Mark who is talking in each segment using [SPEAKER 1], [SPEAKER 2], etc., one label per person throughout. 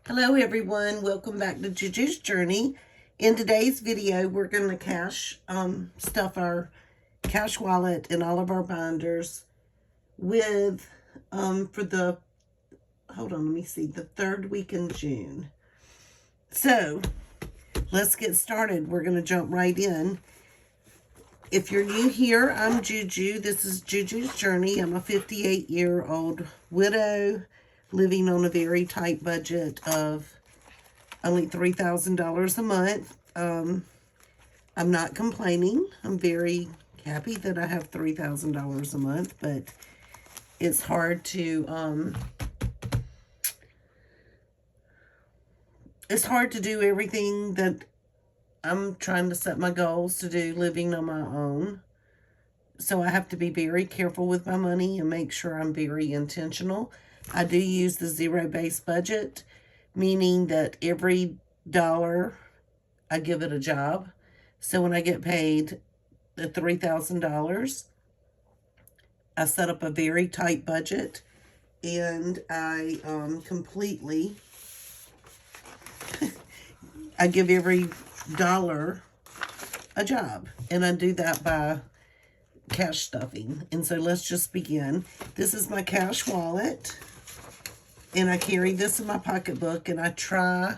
[SPEAKER 1] Hello everyone, welcome back to JuJu's Journey. In today's video, we're going to stuff our cash wallet and all of our binders with, the third week in June. So, let's get started. We're going to jump right in. If you're new here, I'm JuJu. This is JuJu's Journey. I'm a 58-year-old widow living on a very tight budget of only $3,000 a month. I'm not complaining. I'm very happy that I have $3,000 a month, but it's hard to do everything that I'm trying to set my goals to do living on my own. So I have to be very careful with my money and make sure I'm very intentional. I do use the zero-based budget, meaning that every dollar I give it a job. So when I get paid the $3,000, I set up a very tight budget and I completely, I give every dollar a job. And I do that by cash stuffing. And so let's just begin. This is my cash wallet. And I carry this in my pocketbook, and I try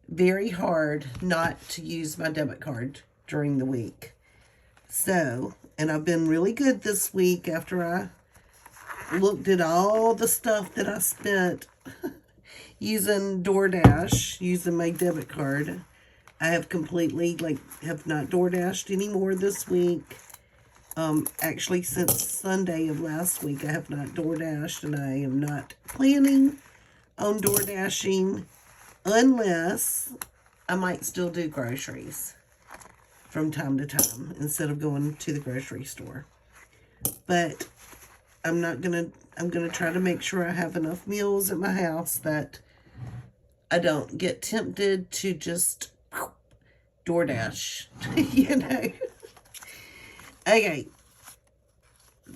[SPEAKER 1] very hard not to use my debit card during the week. So, and I've been really good this week after I looked at all the stuff that I spent using DoorDash, using my debit card. I have completely, have not DoorDashed anymore this week. Actually, since Sunday of last week, I have not DoorDashed, and I am not planning on DoorDashing unless I might still do groceries from time to time instead of going to the grocery store. But I'm going to try to make sure I have enough meals at my house that I don't get tempted to just DoorDash, you know. Okay,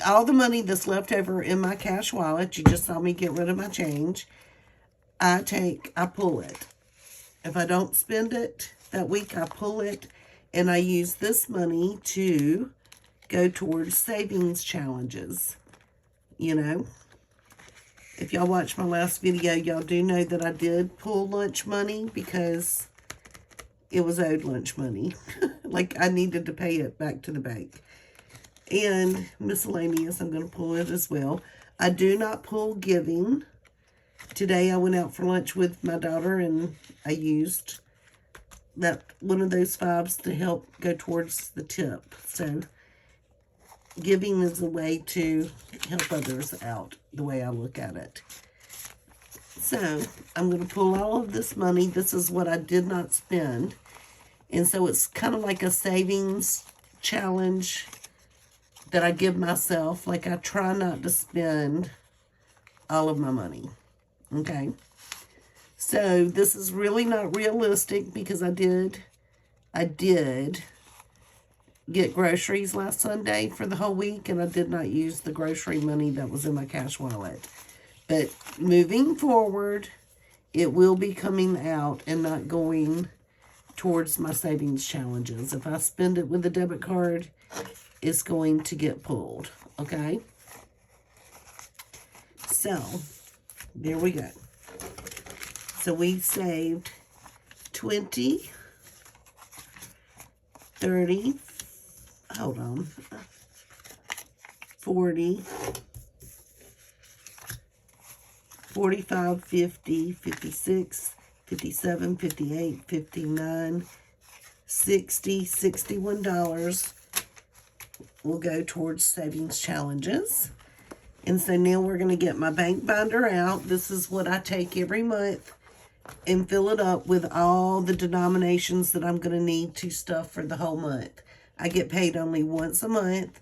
[SPEAKER 1] all the money that's left over in my cash wallet, you just saw me get rid of my change, I pull it. If I don't spend it that week, I pull it, and I use this money to go towards savings challenges, you know. If y'all watched my last video, y'all do know that I did pull lunch money because it was owed lunch money. Like, I needed to pay it back to the bank. And miscellaneous, I'm going to pull it as well. I do not pull giving. Today I went out for lunch with my daughter, and I used that one of those $5s to help go towards the tip. So giving is a way to help others out, the way I look at it. So I'm going to pull all of this money. This is what I did not spend. And so it's kind of like a savings challenge that I give myself. Like, I try not to spend all of my money. Okay? So this is really not realistic because I did get groceries last Sunday for the whole week, and I did not use the grocery money that was in my cash wallet. But moving forward, it will be coming out and not going towards my savings challenges. If I spend it with a debit card, it's going to get pulled, okay? So, there we go. So we saved 20, 30, hold on, 40, 45, 50, 56, 57, 58, 59, 60, $61 will go towards savings challenges. And so now we're going to get my bank binder out. This is what I take every month and fill it up with all the denominations that I'm going to need to stuff for the whole month. I get paid only once a month.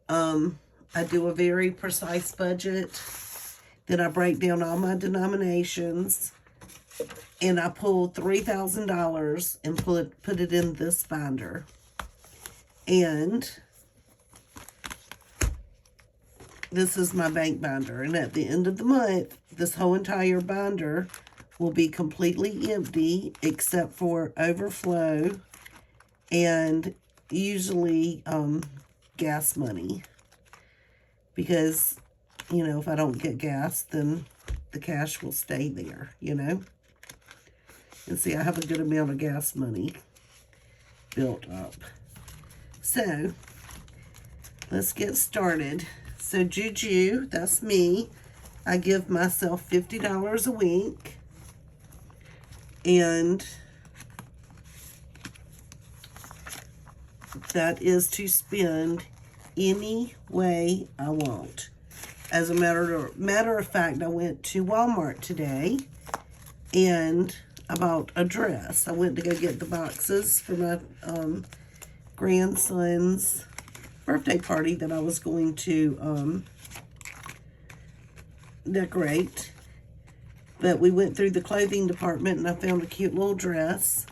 [SPEAKER 1] I do a very precise budget. Then I break down all my denominations, and I pull $3,000 and put it in this binder. And this is my bank binder. And at the end of the month, this whole entire binder will be completely empty except for overflow and usually gas money. Because, you know, if I don't get gas, then the cash will stay there, you know. And see, I have a good amount of gas money built up. So, let's get started. So, JuJu, that's me. I give myself $50 a week. And that is to spend any way I want. As a matter of fact, I went to Walmart today and I bought a dress. I went to go get the boxes for my grandson's birthday party that I was going to decorate. But we went through the clothing department and I found a cute little dress.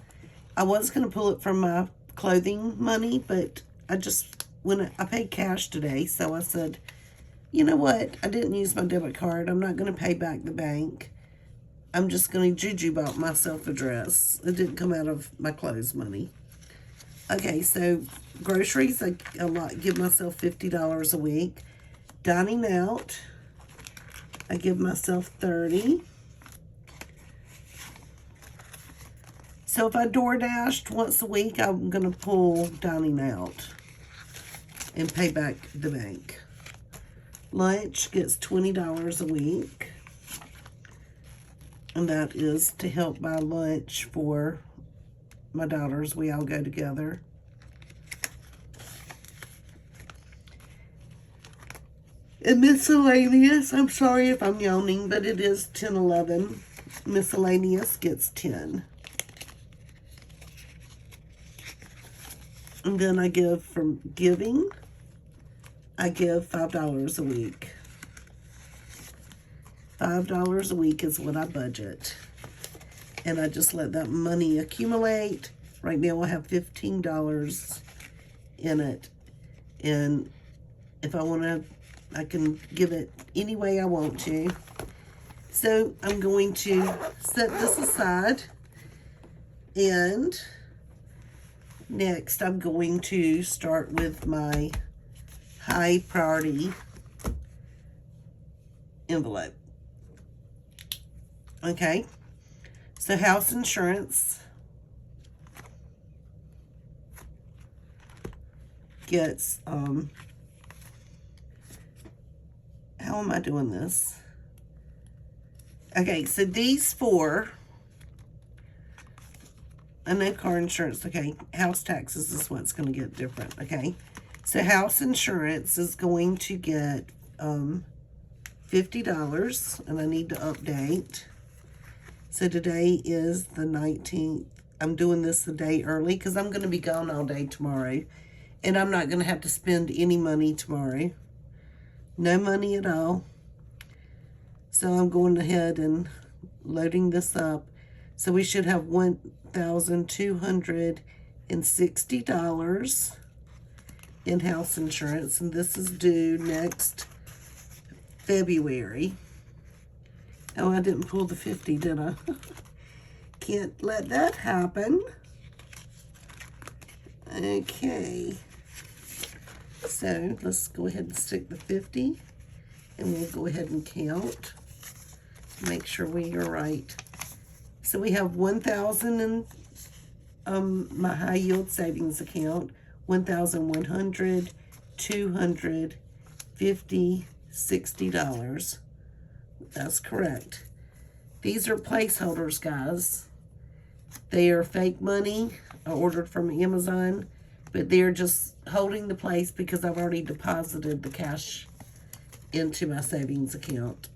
[SPEAKER 1] I was going to pull it from my clothing money, but when I paid cash today, so I said, you know what? I didn't use my debit card. I'm not going to pay back the bank. I'm just going to JuJu bought myself a dress. It didn't come out of my clothes money. Okay, so groceries, I give myself $50 a week. Dining out, I give myself $30. So if I DoorDashed once a week, I'm going to pull dining out and pay back the bank. Lunch gets $20 a week. And that is to help buy lunch for my daughters. We all go together. And miscellaneous, I'm sorry if I'm yawning, but it is 10-11. Miscellaneous gets 10. And then I give from giving, I give $5 a week. $5 a week is what I budget. And I just let that money accumulate. Right now I have $15 in it. And if I want to, I can give it any way I want to. So I'm going to set this aside. And next, I'm going to start with my high priority envelope. Okay, so house insurance gets, how am I doing this? Okay, so these four, I know car insurance, okay, house taxes is what's going to get different, okay? So house insurance is going to get $50, and I need to update. So today is the 19th. I'm doing this the day early because I'm going to be gone all day tomorrow, and I'm not going to have to spend any money tomorrow. No money at all. So I'm going ahead and loading this up. So we should have $1,260 in house insurance, and this is due next February. Oh, I didn't pull the 50, did I? Can't let that happen. Okay. So let's go ahead and stick the 50, and we'll go ahead and count. Make sure we are right. So we have 1,000 in my high yield savings account, 1,100, 200, 50, $60. That's correct. These are placeholders, guys. They are fake money. I ordered from Amazon, but they're just holding the place because I've already deposited the cash into my savings account.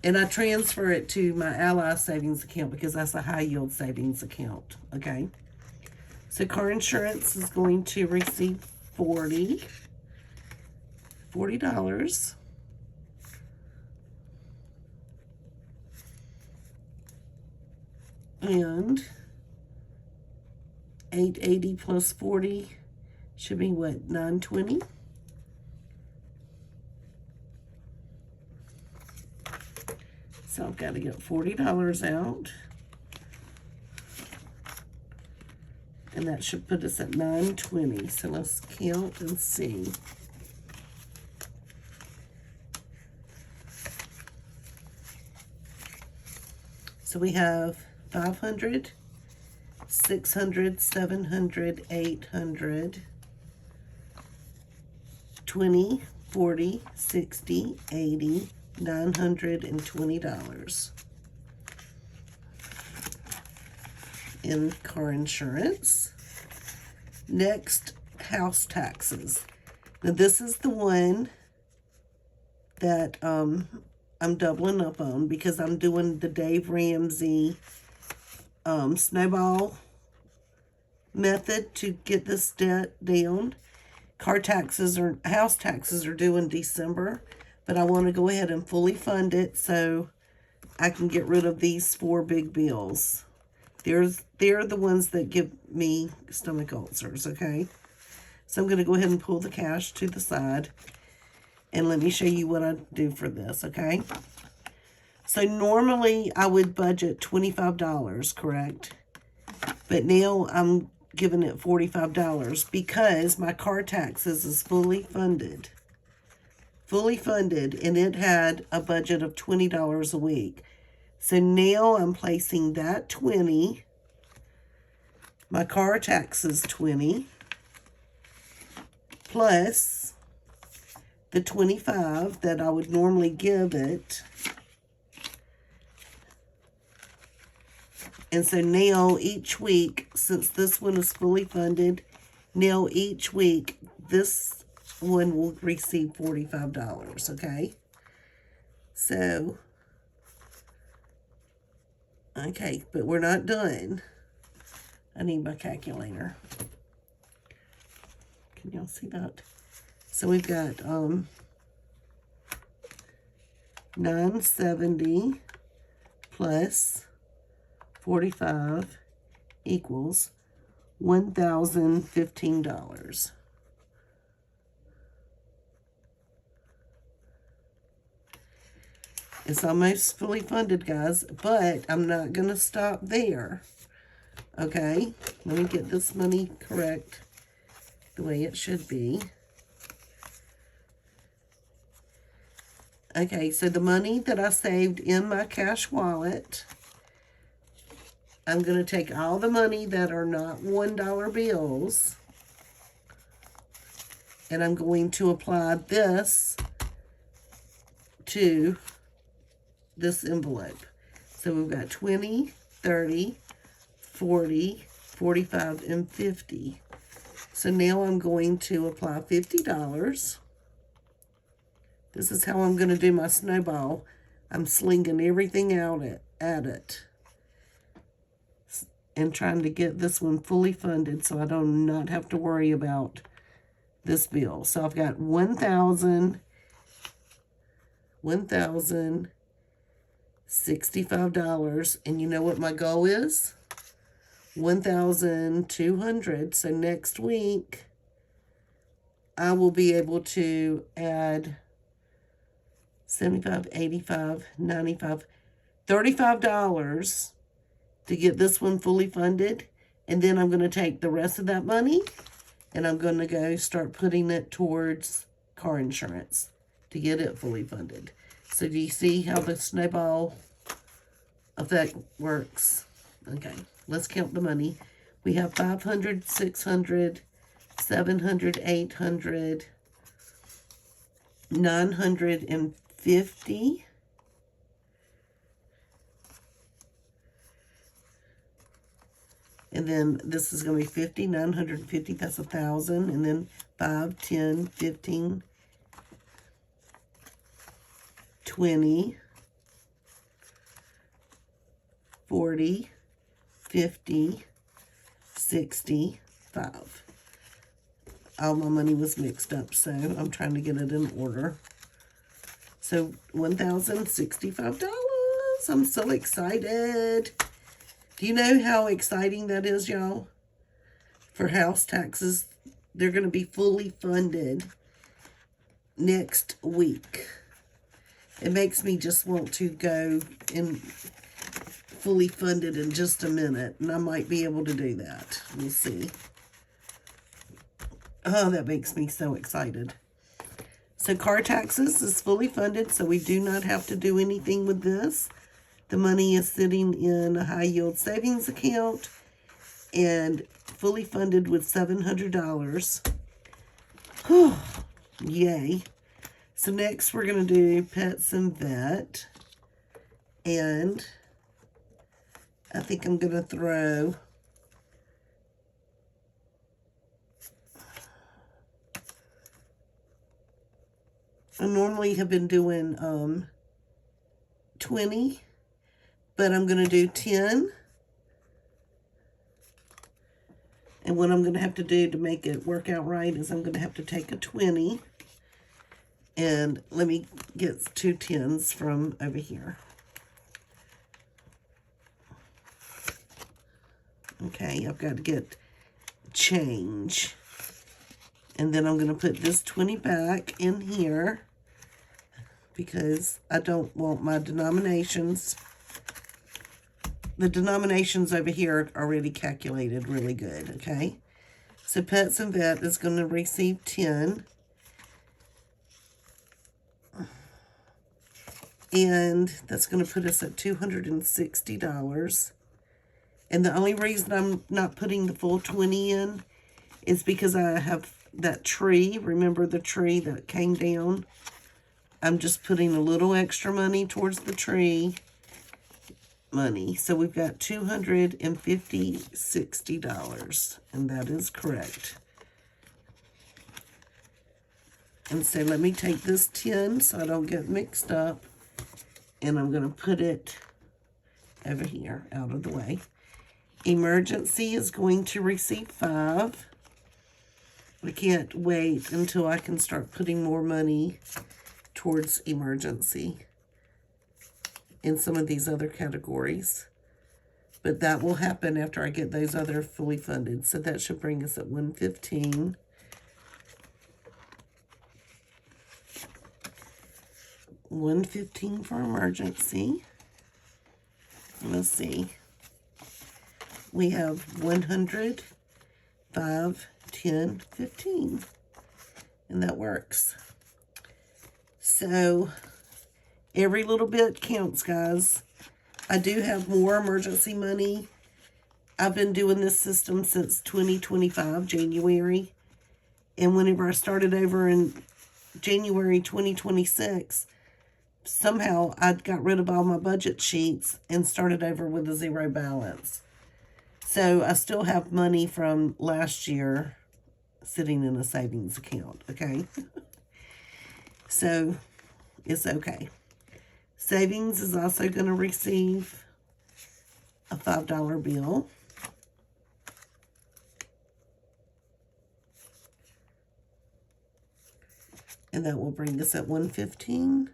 [SPEAKER 1] And I transfer it to my Ally savings account because that's a high yield savings account, okay? So car insurance is going to receive $40. And 880 plus 40 should be what, 920? So I've got to get $40 out. And that should put us at $920. So let's count and see. So we have 500, 600, 700, 800, 20, 40, 60, 80, $920 in car insurance. Next, house taxes. Now this is the one that I'm doubling up on because I'm doing the Dave Ramsey snowball method to get this debt down. House taxes are due in December, but I want to go ahead and fully fund it so I can get rid of these 4 big bills. They're the ones that give me stomach ulcers, okay? So I'm going to go ahead and pull the cash to the side. And let me show you what I do for this, okay? So normally I would budget $25, correct? But now I'm giving it $45 because my car taxes is fully funded. Fully funded, and it had a budget of $20 a week. So now I'm placing that 20, my car taxes 20, plus the 25 that I would normally give it. And so now each week, since this one is fully funded, now each week this one will receive $45, okay? So, okay, but we're not done. I need my calculator. Can y'all see that? So we've got 970 plus 45 equals $1,015. It's almost fully funded, guys, but I'm not going to stop there. Okay, let me get this money correct the way it should be. Okay, so the money that I saved in my cash wallet, I'm going to take all the money that are not $1 bills, and I'm going to apply this to this envelope. So we've got 20, 30, 40, 45, and 50. So now I'm going to apply $50. This is how I'm going to do my snowball. I'm slinging everything out at it and trying to get this one fully funded so I do not have to worry about this bill. So I've got $1,065, and you know what my goal is? 1,200. So next week I will be able to add 75, 85, 95, $35 to get this one fully funded. And then I'm going to take the rest of that money and I'm going to go start putting it towards car insurance to get it fully funded. So do you see how the snowball effect works? Okay, let's count the money. We have 500, 600, 700, 800, 950, and then this is going to be 50, 950, that's 1,000, and then 5, 10, 15, 20, 40, 50, 65. All my money was mixed up, so I'm trying to get it in order. So $1,065. I'm so excited. Do you know how exciting that is, y'all? For house taxes, they're going to be fully funded next week. It makes me just want to go and fully funded in just a minute, and I might be able to do that. We'll see. Oh, that makes me so excited. So car taxes is fully funded, so we do not have to do anything with this. The money is sitting in a high yield savings account and fully funded with $700. Whew, yay. So next we're going to do pets and vet. And I think I'm going to throw I normally have been doing 20, but I'm going to do 10. And what I'm going to have to do to make it work out right is I'm going to have to take a 20. And let me get 2 10s from over here. Okay, I've got to get change. And then I'm going to put this 20 back in here because I don't want my denominations. The denominations over here are already calculated really good, okay? So pets and vet is going to receive 10. And that's going to put us at $260. And the only reason I'm not putting the full 20 in is because I have that tree. Remember the tree that came down? I'm just putting a little extra money towards the tree money. So we've got $260, and that is correct. And so let me take this 10 so I don't get mixed up. And I'm going to put it over here, out of the way. Emergency is going to receive 5. I can't wait until I can start putting more money towards emergency in some of these other categories. But that will happen after I get those other fully funded. So that should bring us at 115. $115 for emergency. Let's see. We have 100, 5, 10, 15. And that works. So every little bit counts, guys. I do have more emergency money. I've been doing this system since 2025, January. And whenever I started over in January 2026, somehow I got rid of all my budget sheets and started over with a 0 balance. So I still have money from last year sitting in a savings account, okay? So it's okay. Savings is also going to receive a $5 bill. And that will bring us at 115.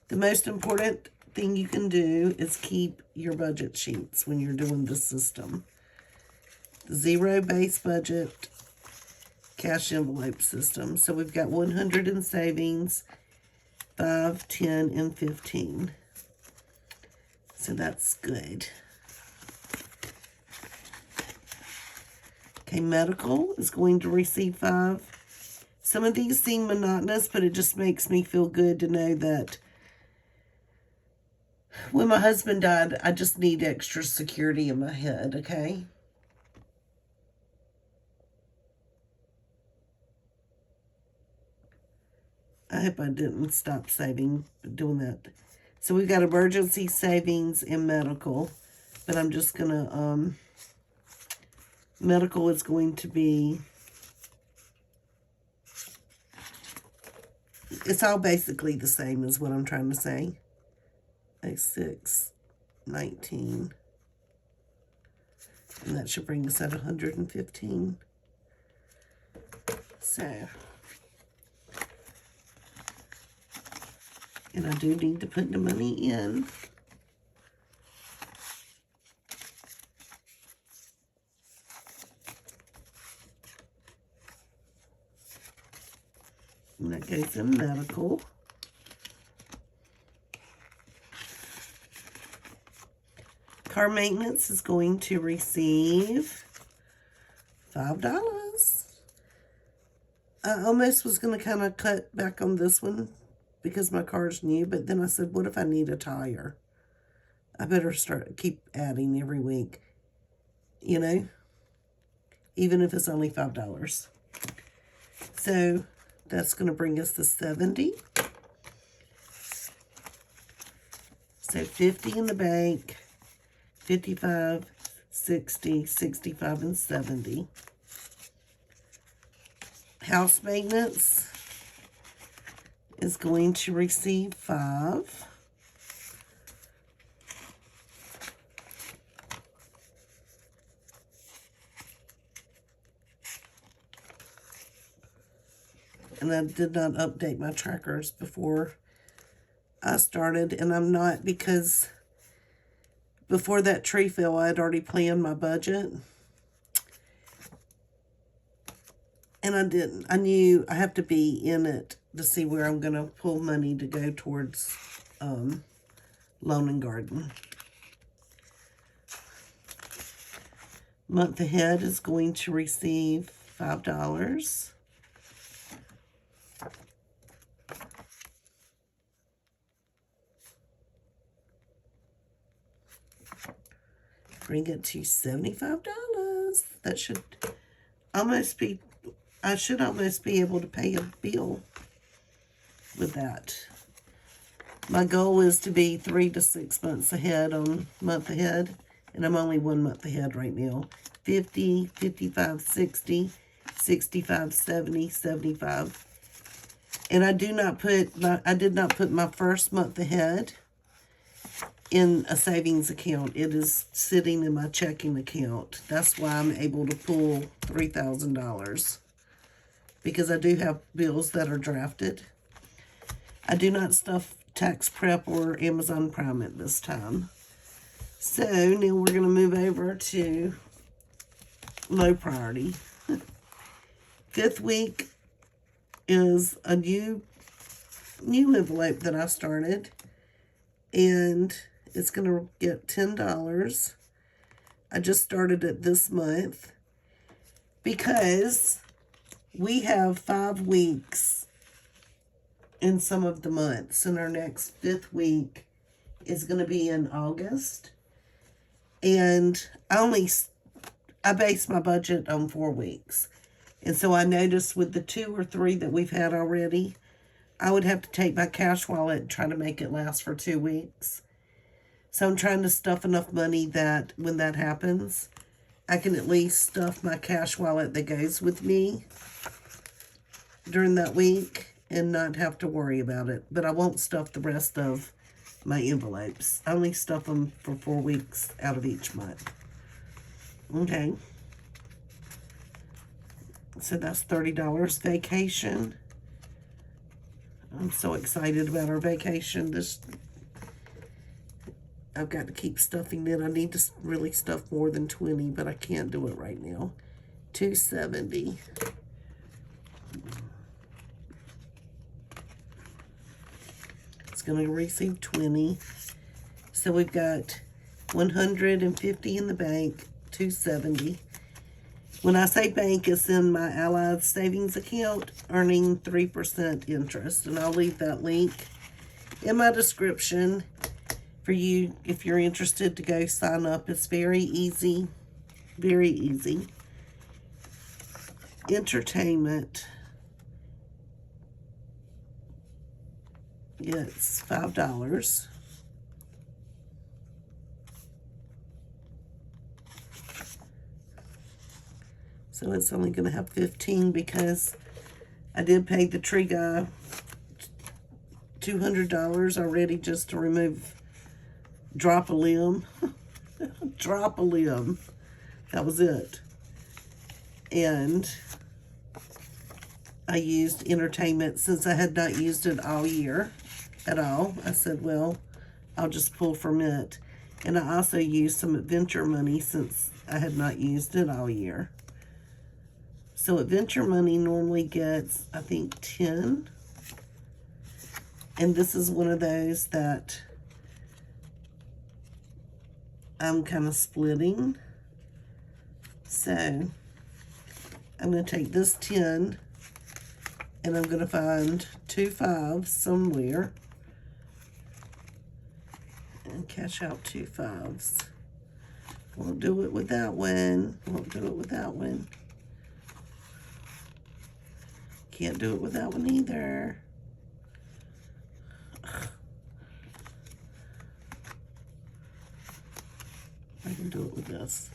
[SPEAKER 1] The most important thing you can do is keep your budget sheets when you're doing the system. 0 base budget, cash envelope system. So we've got 100 in savings, 5, 10, and 15. So that's good. Okay, medical is going to receive 5. Some of these seem monotonous, but it just makes me feel good to know that when my husband died, I just need extra security in my head, okay? I hope I didn't stop doing that. So we've got emergency savings and medical, but I'm just going to, medical is going to be, it's all basically the same is what I'm trying to say. 6, 19. And that should bring us at 115. So, and I do need to put the money in. And that goes in medical. Car maintenance is going to receive $5. I almost was going to kind of cut back on this one because my car's new, but then I said, what if I need a tire? I better keep adding every week, you know, even if it's only $5. So that's going to bring us to 70. So 50 in the bank, 55, 60, 65, and 70. House maintenance is going to receive 5. And I did not update my trackers before I started, and I'm not, because before that tree fell, I had already planned my budget. And I didn't. I knew I have to be in it to see where I'm going to pull money to go towards Lawn and Garden. Month ahead is going to receive $5. Bring it to $75. That should almost be, I should almost be able to pay a bill with that. My goal is to be 3 to 6 months ahead on month ahead, and I'm only 1 month ahead right now. 50, 55, 60, 65, 70, 75. And I did not put my first month ahead in a savings account. It is sitting in my checking account. That's why I'm able to pull $3,000, because I do have bills that are drafted. I do not stuff Tax Prep or Amazon Prime at this time. So now we're going to move over to low priority. 5th week is a new envelope that I started, and it's going to get $10. I just started it this month because we have 5 weeks in some of the months, and our next 5th week is going to be in August. And I base my budget on 4 weeks. And so I noticed with the 2 or 3 that we've had already, I would have to take my cash wallet and try to make it last for 2 weeks. So I'm trying to stuff enough money that when that happens, I can at least stuff my cash wallet that goes with me during that week and not have to worry about it. But I won't stuff the rest of my envelopes. I only stuff them for 4 weeks out of each month. Okay. So that's $30 vacation. I'm so excited about our vacation. I've got to keep stuffing it. I need to really stuff more than 20, but I can't do it right now. $270. It's going to receive 20. So we've got 150 in the bank, 270. When I say bank, it's in my Allied savings account, earning 3% interest. And I'll leave that link in my description for you if you're interested to go sign up. It's very easy, very easy. Entertainment gets $5. So it's only going to have 15 because I did pay the tree guy $200 already just to remove drop a limb. Drop a limb. That was it. And I used entertainment since I had not used it all year at all. I said, well, I'll just pull from it. And I also used some adventure money since I had not used it all year. So adventure money normally gets, I think, 10. And this is one of those that I'm kind of splitting. So I'm going to take this 10 and I'm going to find 2 5s somewhere and cash out 2 5s. Won't do it with that one. Won't do it with that one. Can't do it with that one either. I can do it with this.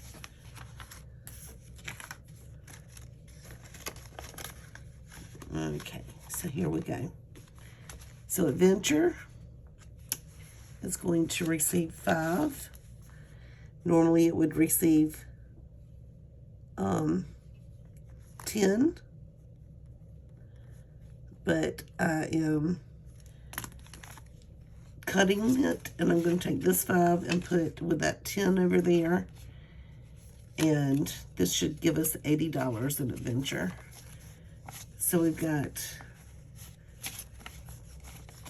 [SPEAKER 1] Okay, so here we go. So Adventure is going to receive 5. Normally it would receive 10, but I am cutting it, and I'm going to take this 5 and put with that 10 over there, and this should give us $80 in Adventure. So we've got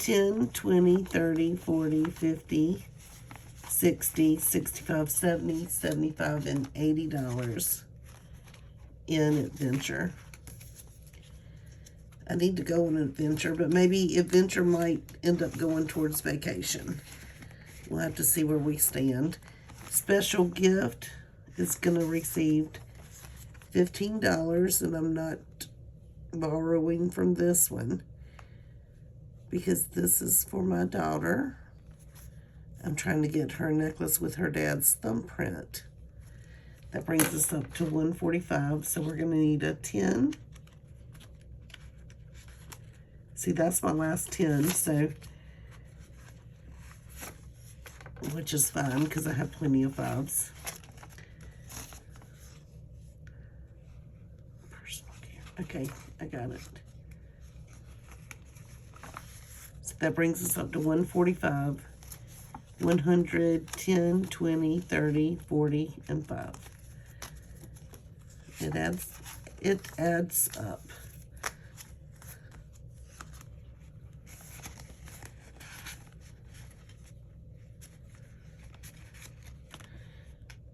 [SPEAKER 1] 10, 20, 30, 40, 50, 60, 65, 70, 75, and $80 in Adventure. I need to go on an Adventure, but maybe Adventure might end up going towards Vacation. We'll have to see where we stand. Special Gift is going to receive $15, and I'm not borrowing from this one because this is for my daughter. I'm trying to get her a necklace with her dad's thumbprint. That brings us up to $145, so we're going to need a 10. See, that's my last 10, so, which is fine because I have plenty of 5s. Personal care. Okay, I got it. So that brings us up to 145, 100, 10, 20, 30, 40, and 5. It adds up.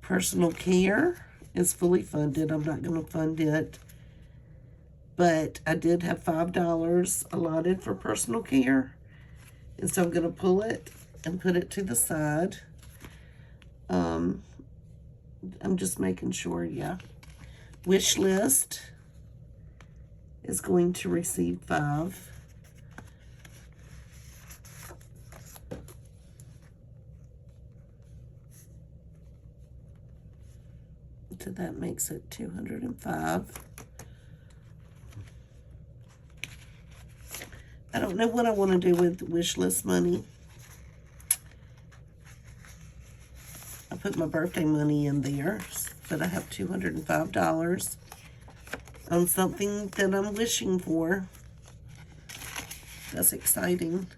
[SPEAKER 1] Personal Care is fully funded. I'm not going to fund it. But I did have $5 allotted for personal care. And so I'm going to pull it and put it to the side. I'm just making sure, yeah. Wish List is going to receive 5. So that makes it 205. I don't know what I want to do with wish list money. I put my birthday money in there, but I have $205 on something that I'm wishing for. That's exciting.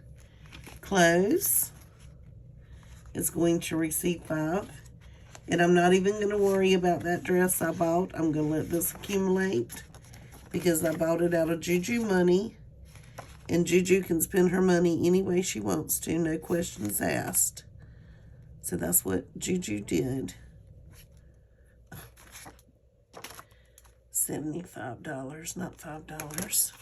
[SPEAKER 1] Clothes is going to receive 5. And I'm not even going to worry about that dress I bought. I'm going to let this accumulate because I bought it out of JuJu money. And JuJu can spend her money any way she wants to, no questions asked. So that's what JuJu did. $75, not $5.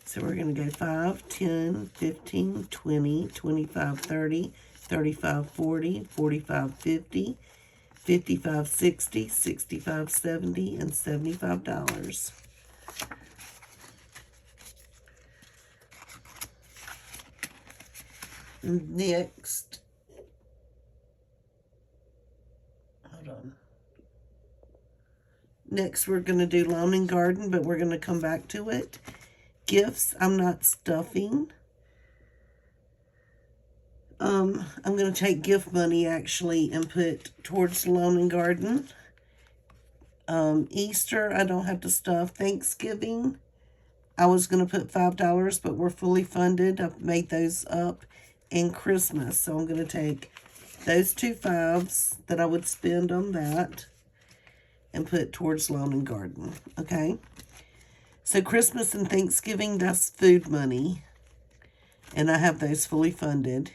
[SPEAKER 1] So we're going to go 5, 10, 15, 20, 25, 30, 35, 40, 45, 50, 55, 60, 65, 70, and $75. Next, hold on. Next, we're going to do Lawn and Garden, but we're going to come back to it. Gifts, I'm not stuffing. I'm going to take gift money, actually, and put towards Lawn and Garden. Easter, I don't have to stuff. Thanksgiving, I was going to put $5, but we're fully funded. I've made those up. And Christmas, so I'm going to take those 2 5s that I would spend on that and put towards Lawn and Garden, okay? So Christmas and Thanksgiving, that's food money. And I have those fully funded.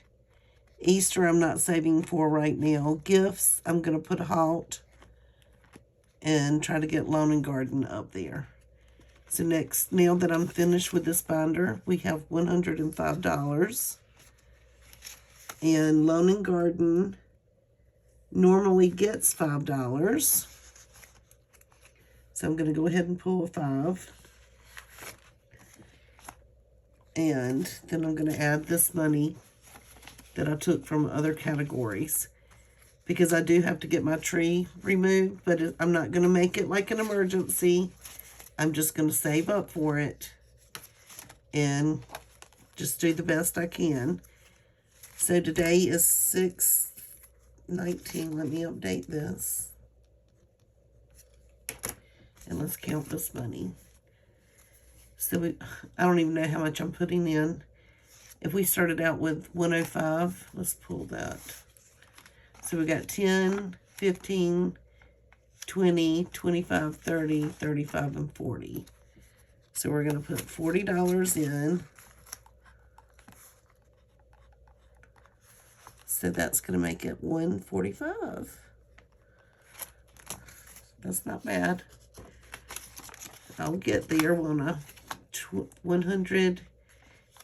[SPEAKER 1] Easter, I'm not saving for right now. Gifts, I'm going to put a halt and try to get Lawn and Garden up there. So next, now that I'm finished with this binder, we have $105. And Lawn and Garden normally gets $5. So I'm going to go ahead and pull a 5. And then I'm going to add this money that I took from other categories, because I do have to get my tree removed, but I'm not going to make it like an emergency. I'm just going to save up for it and just do the best I can. So today is 6/19. Let me update this. And let's count this money. So I don't even know how much I'm putting in. If we started out with 105, let's pull that. So we got 10, 15, 20, 25, 30, 35, and 40. So we're going to put $40 in. So that's going to make it $145. That's not bad. I'll get there, won't I? 100,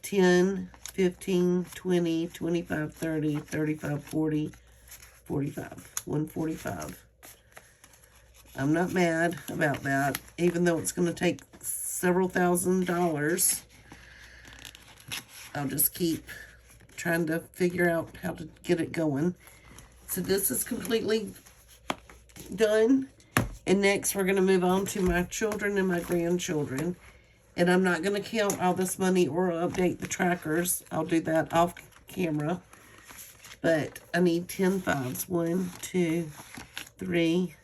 [SPEAKER 1] 10, 15, 20, 25, 30, 35, 40, 45. 145. I'm not mad about that, even though it's going to take several $1,000s. I'll just keep trying to figure out how to get it going. So this is completely done. And next we're going to move on to my children and my grandchildren. And I'm not going to count all this money or update the trackers. I'll do that off camera. But I need 10 5s. 1, 2, 3,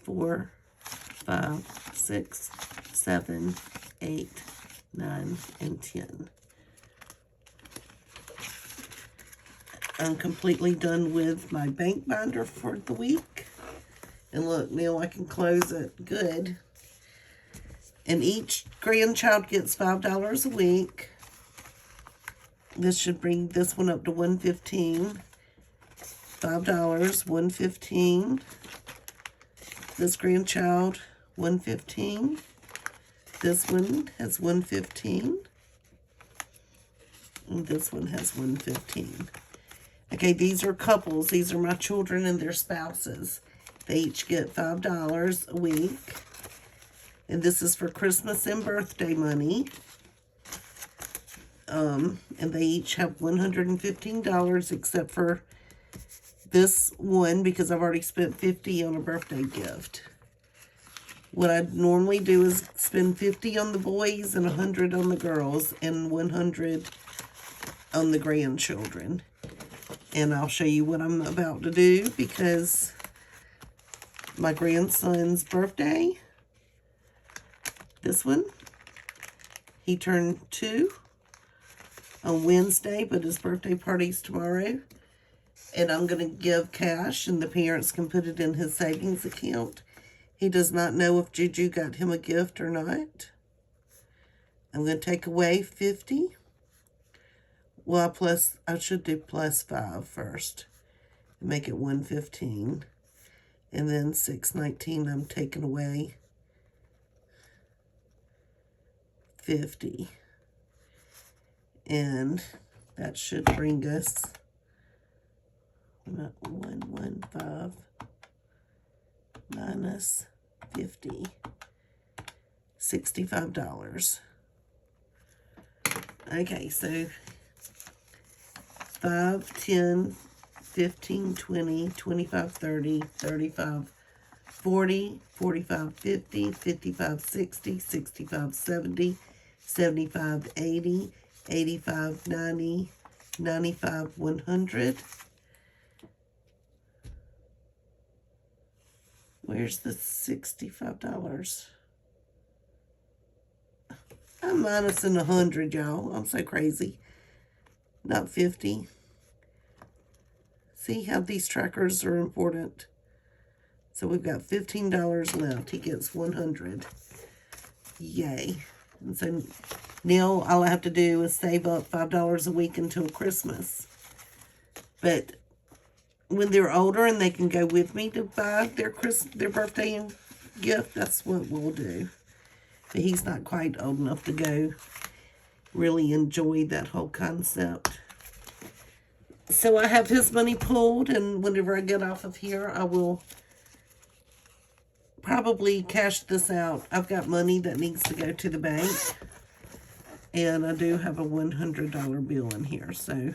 [SPEAKER 1] 4, 5, 6, 7, 8, 9, and 10. I'm completely done with my bank binder for the week. And look, now I can close it good. And each grandchild gets $5 a week. This should bring this one up to $115. $5, $115. This grandchild, $115. This one has $115. And this one has $115. Okay, these are couples. These are my children and their spouses. They each get $5 a week. And this is for Christmas and birthday money. And they each have $115 except for this one, because I've already spent $50 on a birthday gift. What I normally do is spend $50 on the boys and $100 on the girls and $100 on the grandchildren. And I'll show you what I'm about to do, because my grandson's birthday, this one, he turned 2 on Wednesday, but his birthday party's tomorrow. And I'm going to give cash, and the parents can put it in his savings account. He does not know if JuJu got him a gift or not. I'm going to take away 50. Well, I should do plus 5 first. Make it 115. And then 619, I'm taking away 50. And that should bring us 115 minus 50, $65. Okay, so 5, 10, 15, 20, 25, 30, 35, 40, 45, 50, 55, 60, 65, 70, 75, 80, 85, 90, 95, 100. Where's the $65? I'm minusing 100, y'all. I'm so crazy. Not 50. See how these trackers are important? So we've got $15 left. He gets 100. Yay. And so now all I have to do is save up $5 a week until Christmas. But when they're older and they can go with me to buy their birthday gift, that's what we'll do. But he's not quite old enough to go really enjoy that whole concept. So I have his money pulled, and whenever I get off of here, I will probably cash this out. I've got money that needs to go to the bank, and I do have a $100 bill in here. So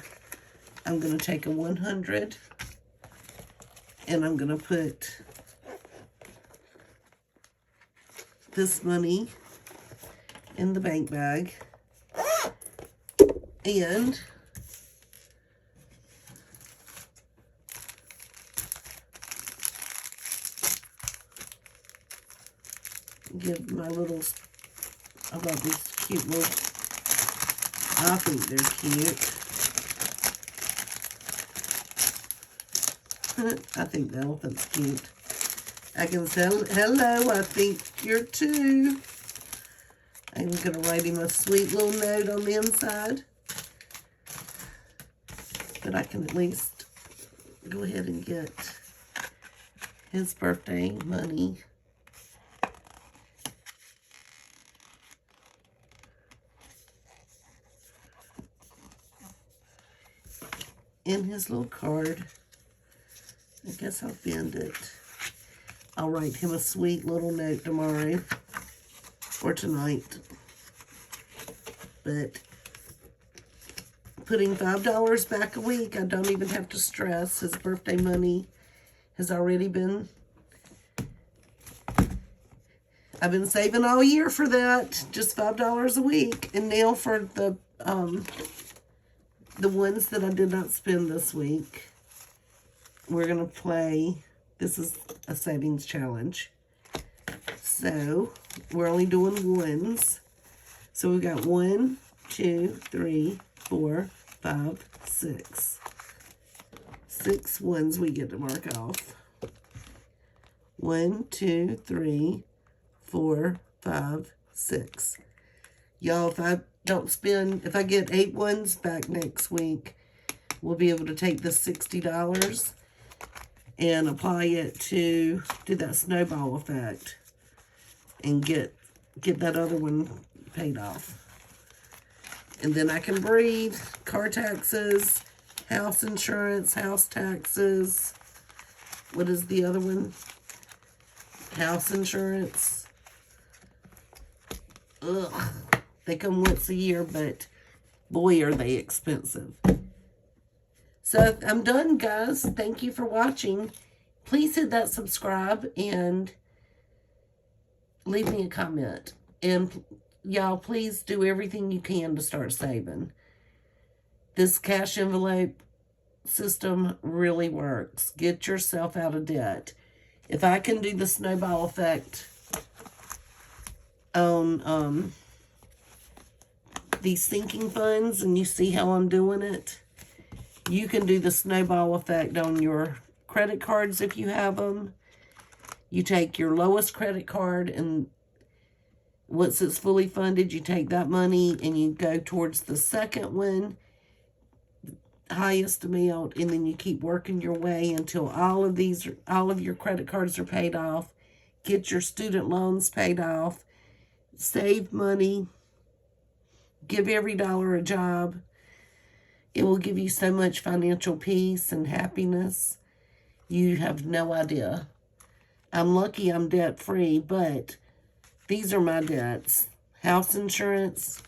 [SPEAKER 1] I'm going to take a 100, and I'm going to put this money in the bank bag, and give my little, I love these cute little, I think they're cute. I think the elephant's cute. I can say, hello, I think you're too. I'm going to write him a sweet little note on the inside. But I can at least go ahead and get his birthday money. In his little card. I guess I'll bend it. I'll write him a sweet little note tomorrow or tonight. But putting $5 back a week, I don't even have to stress. His birthday money has already been, I've been saving all year for that, just $5 a week. And now for the ones that I did not spend this week, we're going to play, this is a savings challenge. So, we're only doing ones. So, we've got 1, 2, 3, 4, 5, 6. 6 ones we get to mark off. 1, 2, 3, 4, 5, 6. Y'all, if I don't spend, if I get 8 ones back next week, we'll be able to take the $60 and apply it to do that snowball effect and get that other one paid off. And then I can breathe. Car taxes, house insurance, house taxes. What is the other one? House insurance. Ugh. They come once a year, but boy, are they expensive. So I'm done, guys. Thank you for watching. Please hit that subscribe and leave me a comment. And y'all, please do everything you can to start saving. This cash envelope system really works. Get yourself out of debt. If I can do the snowball effect on these sinking funds, and you see how I'm doing it, you can do the snowball effect on your credit cards if you have them. You take your lowest credit card, and once it's fully funded, you take that money and you go towards the second one, highest amount, and then you keep working your way until all of your credit cards are paid off. Get your student loans paid off. Save money. Give every dollar a job. It will give you so much financial peace and happiness. You have no idea. I'm lucky I'm debt-free, but these are my debts. House insurance,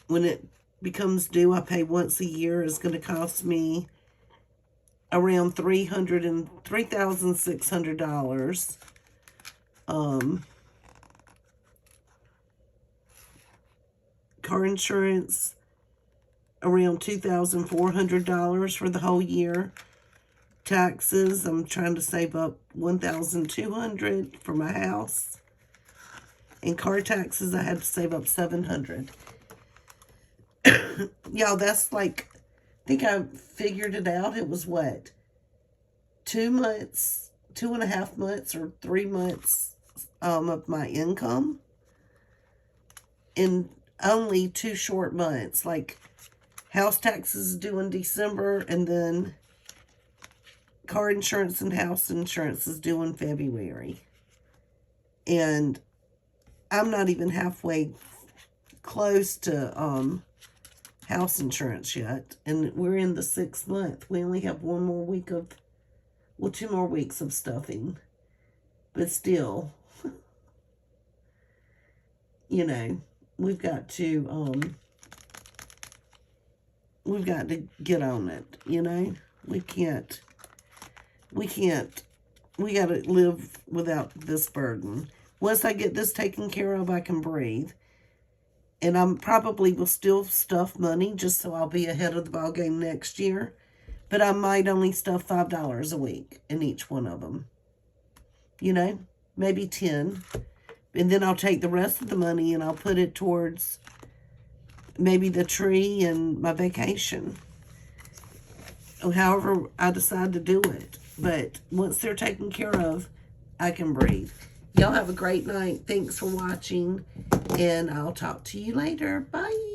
[SPEAKER 1] when it becomes due, I pay once a year, is going to cost me around $3,600. Car insurance, around $2,400 for the whole year. Taxes, I'm trying to save up $1,200 for my house. And car taxes, I had to save up $700. Y'all, that's like, I think I figured it out. It was what? 2 months, 2.5 months, or 3 months of my income. in only 2 short months. Like, house taxes is due in December, and then car insurance and house insurance is due in February. And I'm not even halfway close to house insurance yet. And we're in the 6th month. We only have 1 more week of, well, 2 more weeks of stuffing. But still, you know, we've got to get on it, you know? We got to live without this burden. Once I get this taken care of, I can breathe. And I'm probably will still stuff money just so I'll be ahead of the ball game next year. But I might only stuff $5 a week in each one of them. You know, maybe 10. And then I'll take the rest of the money and I'll put it towards maybe the tree and my vacation. However I decide to do it. But once they're taken care of, I can breathe. Y'all have a great night. Thanks for watching. And I'll talk to you later. Bye.